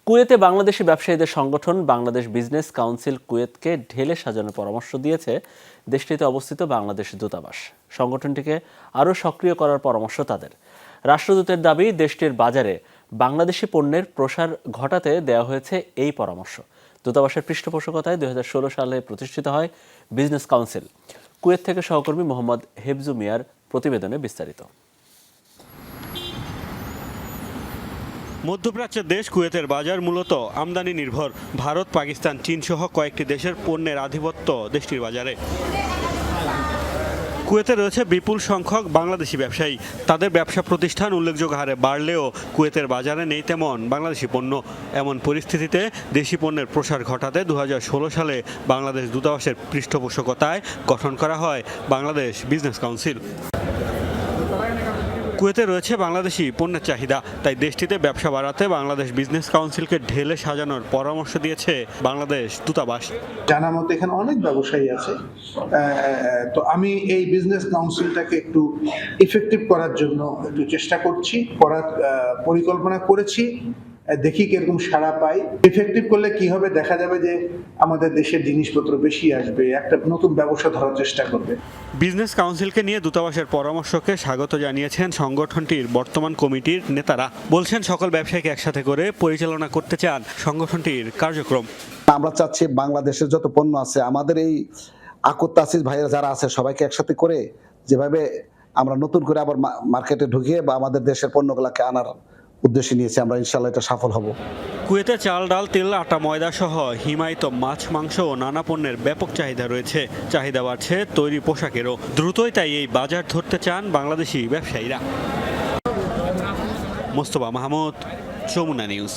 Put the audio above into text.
কুয়েতে বাংলাদেশি ব্যবসায়ীদের সংগঠন বাংলাদেশ বিজনেস কাউন্সিল কুয়েতকে ঢেলে সাজানোর পরামর্শ দিয়েছে দেশটিতে অবস্থিত বাংলাদেশ দূতাবাস। সংগঠনটিকে আরও সক্রিয় করার পরামর্শ তাদের। রাষ্ট্রদূতের দাবি, দেশটির বাজারে বাংলাদেশি পণ্যের প্রসার ঘটাতে দেওয়া হয়েছে এই পরামর্শ। দূতাবাসের পৃষ্ঠপোষকতায় 2016 সালে প্রতিষ্ঠিত হয় বিজনেস কাউন্সিল। কুয়েত থেকে সহকর্মী মোহাম্মদ হেফজু মিয়ার প্রতিবেদনে বিস্তারিত। মধ্যপ্রাচ্যের দেশ কুয়েতের বাজার মূলত আমদানি নির্ভর। ভারত, পাকিস্তান, চীন সহ কয়েকটি দেশের পণ্যের আধিপত্য দেশটির বাজারে। কুয়েতে রয়েছে বিপুল সংখ্যক বাংলাদেশি ব্যবসায়ী। তাদের ব্যবসা প্রতিষ্ঠান উল্লেখযোগ্য হারে বাড়লেও কুয়েতের বাজারে নেই তেমন বাংলাদেশি পণ্য। এমন পরিস্থিতিতে দেশি পণ্যের প্রসার ঘটাতে 2016 সালে বাংলাদেশ দূতাবাসের পৃষ্ঠপোষকতায় গঠন করা হয় বাংলাদেশ বিজনেস কাউন্সিল। কুয়েতে রয়েছে বাংলাদেশি পণ্যের চাহিদা, তাই দেশটিতে ব্যবসা বাড়াতে বাংলাদেশ বিজনেস কাউন্সিলকে ঢেলে সাজানোর পরামর্শ দিয়েছে বাংলাদেশ দূতাবাস। জানা মতে এখানে অনেক ব্যবসায়ী আছে, তো আমি এই বিজনেস কাউন্সিলটাকে একটু ইফেক্টিভ করার জন্য একটু চেষ্টা করছি, করার পরিকল্পনা করেছি। দেখি কিরকম সাড়া পাই। ইফেক্টিভ করলে কি হবে, দেখা যাবে যে আমাদের দেশের জিনিসপত্র বেশি আসবে, একটা নতুন ব্যবসা ধরার চেষ্টা করবে। বিজনেস কাউন্সিলকে নিয়ে দূতাবাসের পরামর্শকে স্বাগত জানিয়েছেন সংগঠনটির বর্তমান কমিটির নেতারা। বলছেন সকল ব্যবসায়ীকে একসাথে করে পরিচালনা করতে চান সংগঠনটির কার্যক্রম। আমরা চাচ্ছি বাংলাদেশের যত পণ্য আছে, আমাদের এই আকুত তাসিস ভাইয়েরা যারা আছে সবাইকে একসাথে করে যেভাবে আমরা নতুন করে আবার মার্কেটে ঢুকিয়ে বা আমাদের দেশের পণ্যগুলোকে আনার উদ্দেশ্যে নিয়েছি, আমরা ইনশাল্লাহ এটা সফল হব। কুয়েতে চাল, ডাল, তেল, আটা, ময়দা সহ হিমায়িত মাছ, মাংস ও নানা পণ্যের ব্যাপক চাহিদা রয়েছে। চাহিদা বাড়ছে তৈরি পোশাকেরও। দ্রুতই তাই এই বাজার ধরতে চান বাংলাদেশি ব্যবসায়ীরা। মোস্তফা মাহমুদ, যমুনা নিউজ।